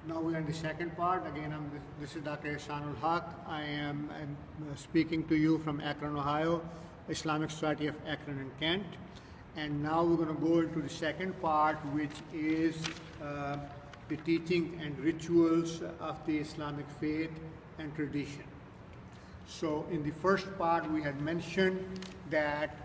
Now we are in the second part. Again, this is Dr. Ihsanul Haq. I'm speaking to you from Akron, Ohio, Islamic Society of Akron and Kent. And now we're going to go into the second part, which is the teaching and rituals of the Islamic faith and tradition. So in the first part, we had mentioned that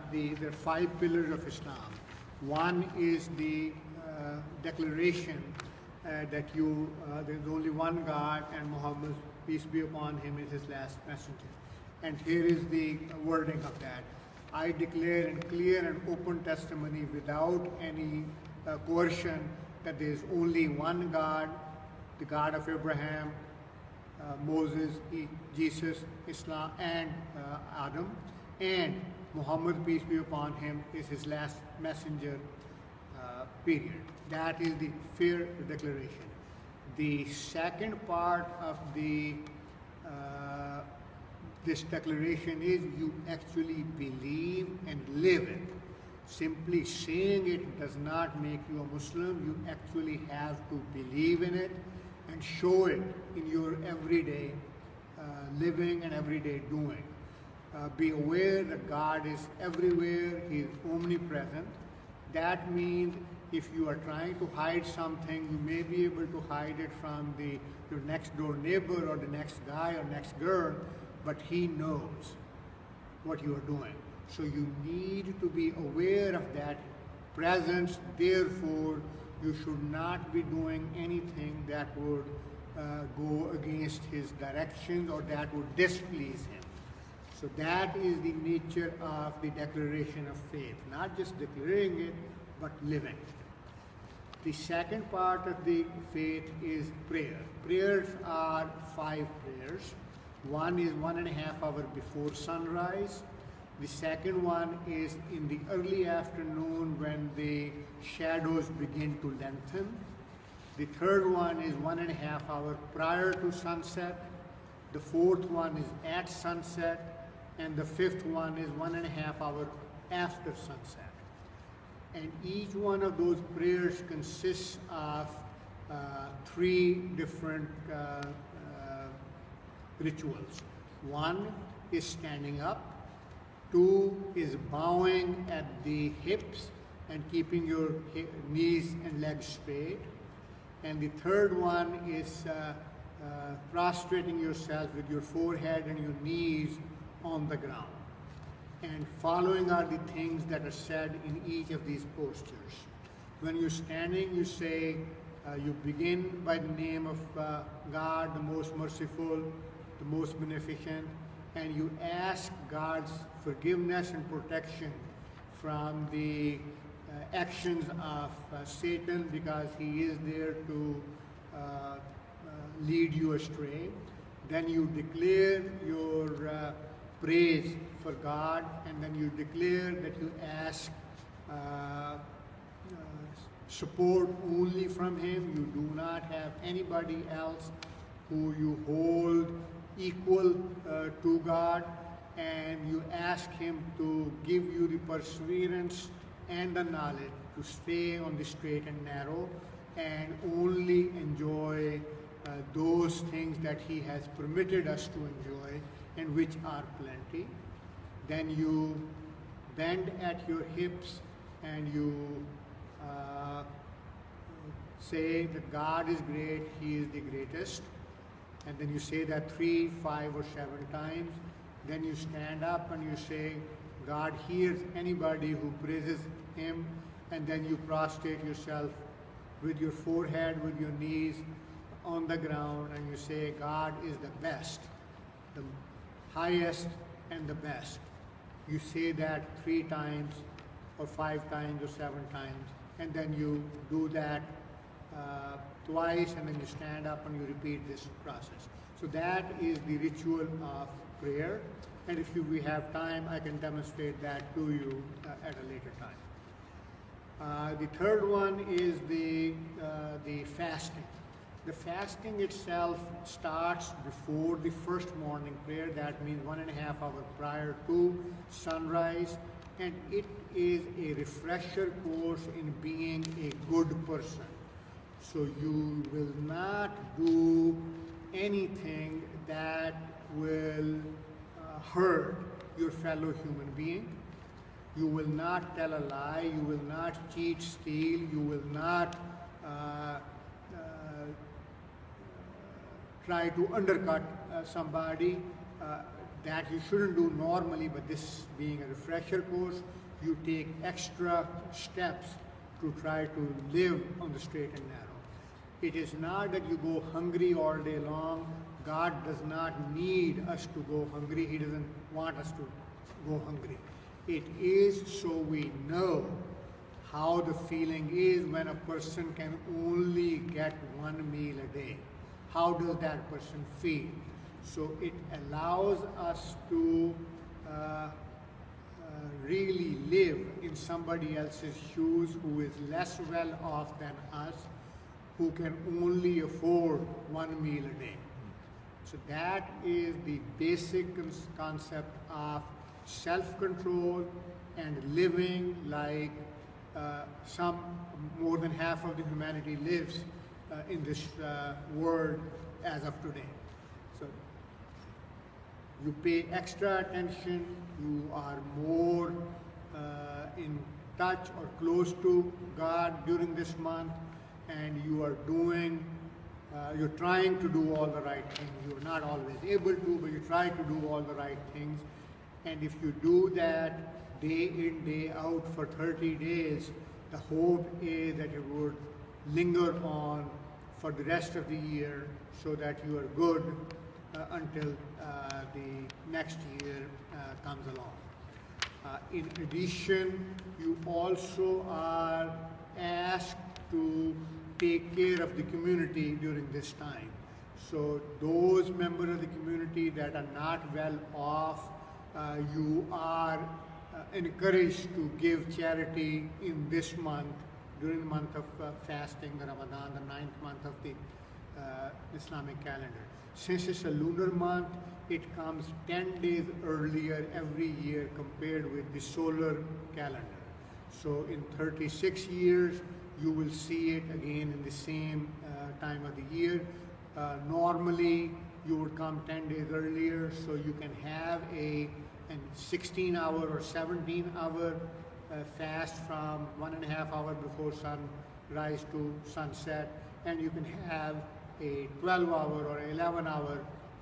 there are 5 pillars of Islam. One is the declaration that there's only one God, and Muhammad, peace be upon him, is his last messenger. And here is the wording of that. I declare in clear and open testimony without any coercion that there is only one God, the God of Abraham, Moses, Jesus, Islam, and Adam, and Muhammad, peace be upon him, is his last messenger, period. That is the fair declaration. The second part of this declaration is you actually believe and live it. Simply saying it does not make you a Muslim. You actually have to believe in it and show it in your everyday living and everyday doing. Be aware that God is everywhere. He is omnipresent. That means if you are trying to hide something, you may be able to hide it from your next door neighbor or the next guy or next girl, but he knows what you are doing. So you need to be aware of that presence. Therefore, you should not be doing anything that would go against his directions or that would displease him. So that is the nature of the declaration of faith, not just declaring it, but living it. The second part of the faith is prayer. Prayers are 5 prayers. One is 1.5 hours before sunrise. The second one is in the early afternoon when the shadows begin to lengthen. The third one is 1.5 hours prior to sunset. The fourth one is at sunset. And the fifth one is 1.5 hours after sunset. And each one of those prayers consists of 3 different rituals. One is standing up. 2 is bowing at the hips and keeping your knees and legs straight. And the third one is prostrating yourself with your forehead and your knees on the ground. And following are the things that are said in each of these postures. When you're standing, you say, you begin by the name of God, the most merciful, the most beneficent, and you ask God's forgiveness and protection from the actions of Satan, because he is there to lead you astray. Then you declare your praise for God, and then you declare that you ask support only from him. You do not have anybody else who you hold equal to God, and you ask him to give you the perseverance and the knowledge to stay on the straight and narrow and only enjoy those things that he has permitted us to enjoy, and which are plenty. Then you bend at your hips and you say that God is great, he is the greatest. And then you say that 3, 5, or 7 times. Then you stand up and you say, God hears anybody who praises him. And then you prostrate yourself with your forehead, with your knees on the ground, and you say, God is the best, the highest and the best. You say that 3 times or 5 times or 7 times, and then you do that twice, and then you stand up and you repeat this process. So that is the ritual of prayer, and if we have time, I can demonstrate that to you at a later time. The third one is the fasting. The fasting itself starts before the first morning prayer. That means 1.5 hours prior to sunrise, and it is a refresher course in being a good person. So you will not do anything that will hurt your fellow human being. You will not tell a lie. You will not cheat, steal. You will not try to undercut somebody. That you shouldn't do normally, but this being a refresher course, you take extra steps to try to live on the straight and narrow. It is not that you go hungry all day long. God does not need us to go hungry. He doesn't want us to go hungry. It is so we know how the feeling is when a person can only get one meal a day. How does that person feel? So it allows us to really live in somebody else's shoes who is less well off than us, who can only afford one meal a day. So that is the basic concept of self-control and living like more than half of the humanity lives in this world as of today. So you pay extra attention, you are more in touch or close to God during this month, and you are you're trying to do all the right things. You're not always able to, but you try to do all the right things. And if you do that day in, day out for 30 days, the hope is that you would linger on for the rest of the year so that you are good until the next year comes along. In addition, you also are asked to take care of the community during this time. So those members of the community that are not well off, you are encouraged to give charity in this month, during the month of fasting, Ramadan, the 9th month of the Islamic calendar. Since it's a lunar month, it comes 10 days earlier every year compared with the solar calendar. So in 36 years, you will see it again in the same time of the year. Normally, you would come 10 days earlier, so you can have a 16-hour or 17-hour fast from 1.5 hours before sunrise to sunset, and you can have a 12-hour or 11-hour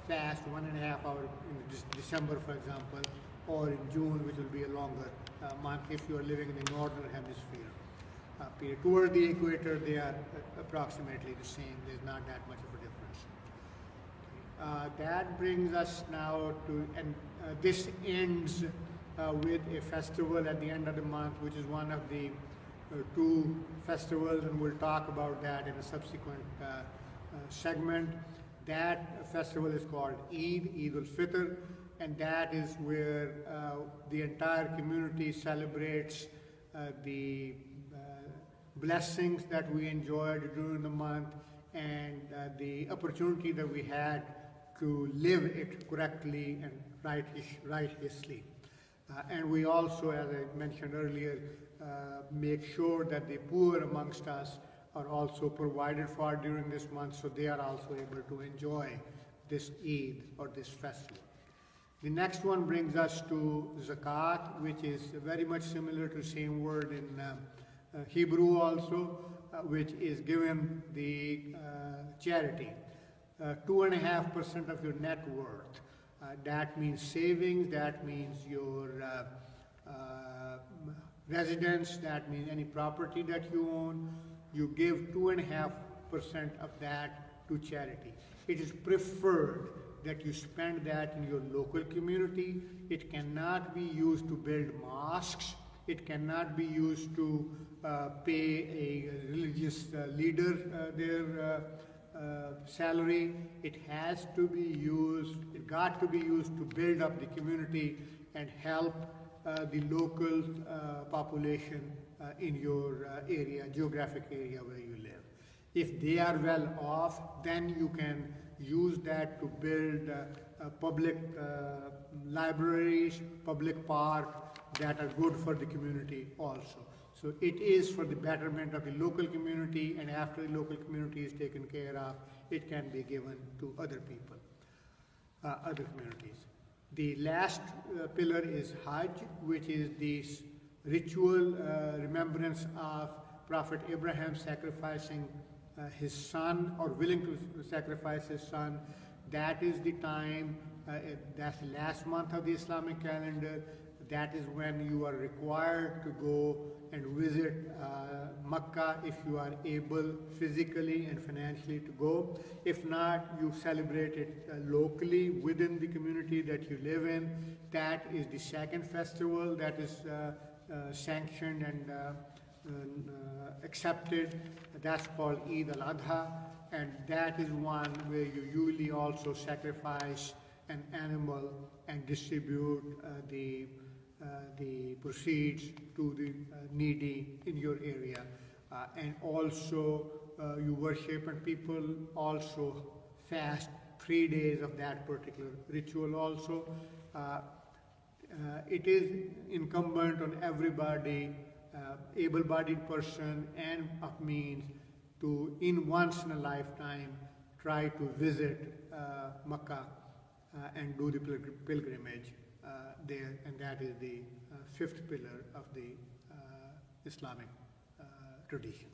fast, 1.5 hours in December, for example, or in June, which will be a longer month if you are living in the northern hemisphere. Period. Toward the equator, they are approximately the same. There's not that much of a difference. That brings us now to, and this ends with a festival at the end of the month, which is one of the two festivals, and we'll talk about that in a subsequent segment. That festival is called Eid al-Fitr, and that is where the entire community celebrates the blessings that we enjoyed during the month and the opportunity that we had to live it correctly and righteously. And we also, as I mentioned earlier, make sure that the poor amongst us are also provided for during this month, so they are also able to enjoy this Eid or this festival. The next one brings us to Zakat, which is very much similar to the same word in Hebrew also, which is given the charity. 2.5% of your net worth. That means savings, that means your residence, that means any property that you own. You give 2.5% of that to charity. It is preferred that you spend that in your local community. It cannot be used to build mosques. It cannot be used to pay a religious leader their salary. It has to be used, it got to be used to build up the community and help the local population in your area, geographic area where you live. If they are well off, then you can use that to build public libraries, public parks that are good for the community also. So it is for the betterment of the local community, and after the local community is taken care of, it can be given to other people, other communities. The last pillar is Hajj, which is this ritual remembrance of Prophet Abraham sacrificing his son, or willing to sacrifice his son. That is the time, that's the last month of the Islamic calendar. That is when you are required to go and visit Makkah if you are able physically and financially to go. If not, you celebrate it locally within the community that you live in. That is the second festival that is sanctioned and accepted. That's called Eid al-Adha, and that is one where you usually also sacrifice an animal and distribute the proceeds to the needy in your area. And also you worship, and people also fast 3 days of that particular ritual also. It is incumbent on everybody, able-bodied person and of means, to in once in a lifetime try to visit Makkah and do the pilgrimage there, and that is the fifth pillar of the Islamic tradition.